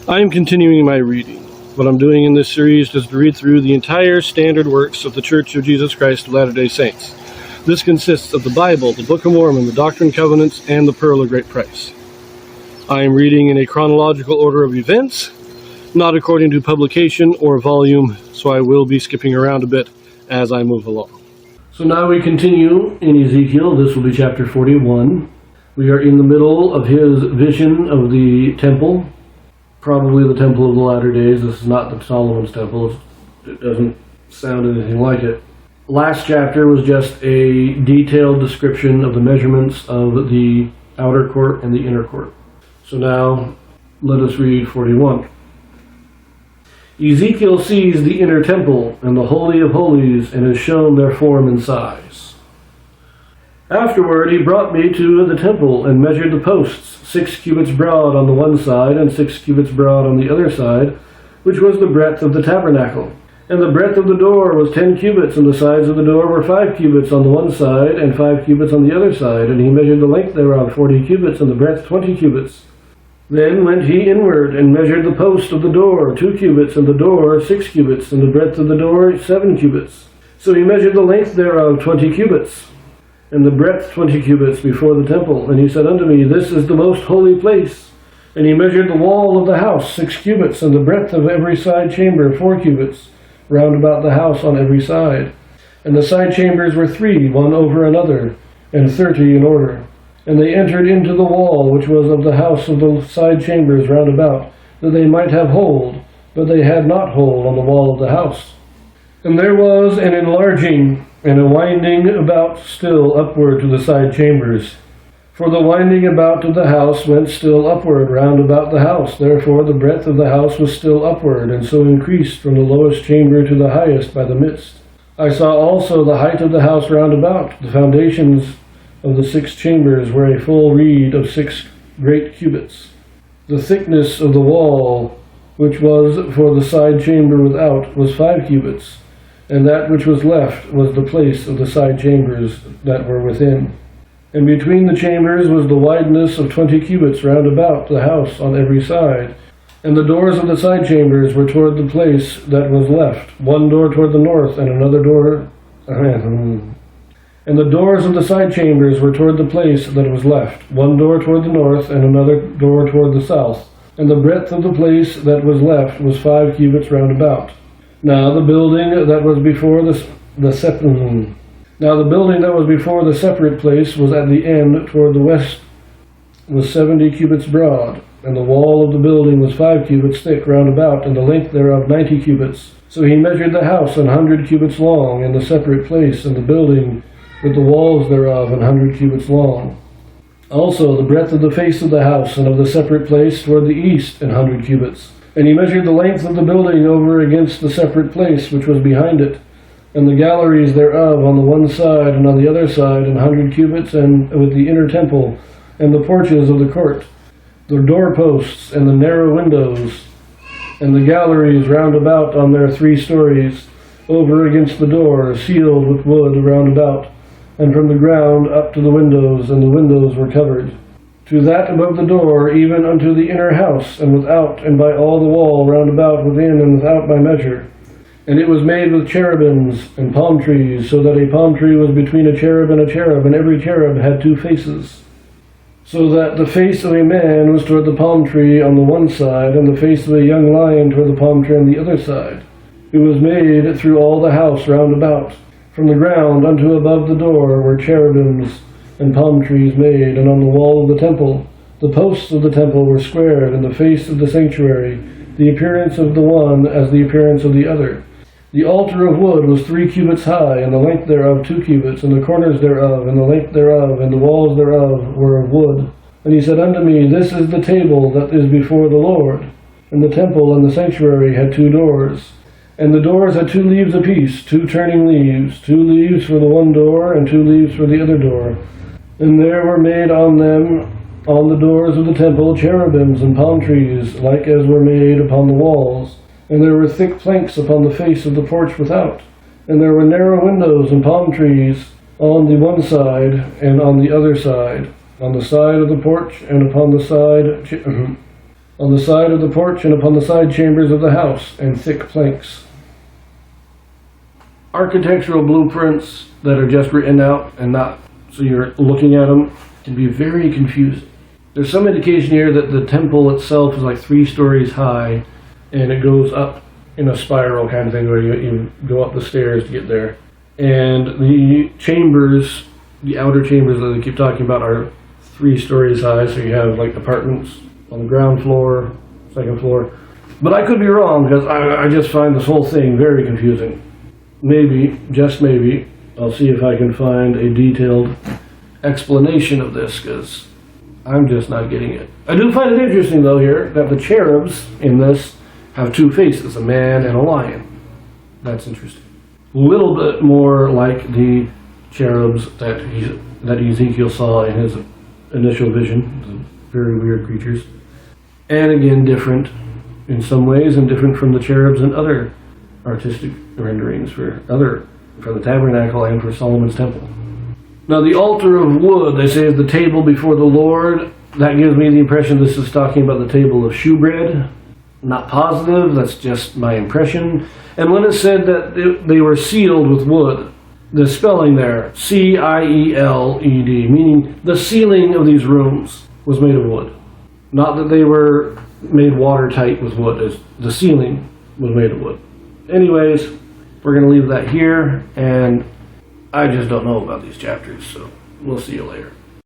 I am continuing my reading. What I'm doing in this series is to read through the entire standard works of the Church of Jesus Christ of Latter-day Saints. This consists of the Bible, the Book of Mormon, the Doctrine and Covenants, and the Pearl of Great Price. I am reading in a chronological order of events, not according to publication or volume, so I will be skipping around a bit as I move along. So now we continue in Ezekiel. This will be chapter 41. We are in the middle of his vision of the temple, probably the temple of the latter days. This is not the Solomon's temple. It doesn't sound anything like it. Last chapter was just a detailed description of the measurements of the outer court and the inner court. So now let us read 41. Ezekiel sees the inner temple and the Holy of Holies and is shown their form and size. Afterward he brought me to the temple and measured the posts, 6 cubits broad on the one side and 6 cubits broad on the other side, which was the breadth of the tabernacle. And the breadth of the door was 10 cubits, and the sides of the door were 5 cubits on the one side and 5 cubits on the other side. And he measured the length thereof 40 cubits, and the breadth 20 cubits. Then went he inward and measured the post of the door 2 cubits, and the door 6 cubits, and the breadth of the door 7 cubits. So he measured the length thereof 20 cubits, and the breadth 20 cubits before the temple. And he said unto me, This is the most holy place. And he measured the wall of the house 6 cubits, and the breadth of every side chamber 4 cubits, round about the house on every side. And the side chambers were 3, one over another, and 30 in order. And they entered into the wall which was of the house of the side chambers round about, that they might have hold, but they had not hold on the wall of the house. And there was an enlarging and a winding about still upward to the side chambers. For the winding about of the house went still upward round about the house. Therefore the breadth of the house was still upward, and so increased from the lowest chamber to the highest by the midst. I saw also the height of the house round about. The foundations of the 6 chambers were a full reed of 6 great cubits. The thickness of the wall, which was for the side chamber without, was 5 cubits, and that which was left was the place of the side chambers that were within. And between the chambers was the wideness of 20 cubits round about the house on every side. And the doors of the side chambers were toward the place that was left, one door toward the north, and another door. And the doors of the side chambers were toward the place that was left, one door toward the north, and another door toward the south. And the breadth of the place that was left was 5 cubits round about. Now the building that was before the separate place was at the end toward the west, was 70 cubits broad, and the wall of the building was 5 cubits thick round about, and the length thereof 90 cubits. So he measured the house 100 cubits long, and the separate place, and the building with the walls thereof 100 cubits long. Also the breadth of the face of the house and of the separate place toward the east 100 cubits. And he measured the length of the building over against the separate place which was behind it, and the galleries thereof on the one side and on the other side 100 cubits, and with the inner temple, and the porches of the court, the doorposts, and the narrow windows, and the galleries round about on their 3 stories, over against the door, sealed with wood round about, and from the ground up to the windows, and the windows were covered. To that above the door, even unto the inner house, and without, and by all the wall round about within and without by measure. And it was made with cherubims and palm trees, so that a palm tree was between a cherub, and every cherub had 2 faces. So that the face of a man was toward the palm tree on the one side, and the face of a young lion toward the palm tree on the other side. It was made through all the house round about. From the ground unto above the door were cherubims and palm trees made, and on the wall of the temple, the posts of the temple were squared, and the face of the sanctuary, the appearance of the one as the appearance of the other. The altar of wood was 3 cubits high, and the length thereof 2 cubits, and the corners thereof, and the length thereof, and the walls thereof were of wood. And he said unto me, This is the table that is before the Lord. And the temple and the sanctuary had 2 doors. And the doors had 2 leaves apiece, 2 turning leaves, 2 leaves for the one door, and 2 leaves for the other door. And there were made on them, on the doors of the temple, cherubims and palm trees, like as were made upon the walls. And there were thick planks upon the face of the porch without. And there were narrow windows and palm trees on the one side and on the other side, on the side of the porch and upon the side on the side of the porch and upon the side chambers of the house, and thick planks. Architectural blueprints that are just written out and not, so you're looking at them, can be very confusing. There's some indication here that the temple itself is like 3 stories high, and it goes up in a spiral kind of thing where you go up the stairs to get there. And the chambers, the outer chambers that they keep talking about, are 3 stories high, so you have like apartments on the ground floor, second floor. But I could be wrong, because I just find this whole thing very confusing. Maybe, just maybe, I'll see if I can find a detailed explanation of this, because I'm just not getting it. I do find it interesting, though, here, that the cherubs in this have 2 faces, a man and a lion. That's interesting. A little bit more like the cherubs that Ezekiel saw in his initial vision. Very weird creatures. And again, different in some ways, and different from the cherubs in other artistic renderings for the tabernacle and for Solomon's temple. Now, the altar of wood, they say, is the table before the Lord. That gives me the impression this is talking about the table of shewbread. Not positive, that's just my impression. And when it said that they were sealed with wood, the spelling there, C-I-E-L-E-D, meaning the ceiling of these rooms was made of wood. Not that they were made watertight with wood, as the ceiling was made of wood. Anyways, we're going to leave that here, and I just don't know about these chapters, so we'll see you later.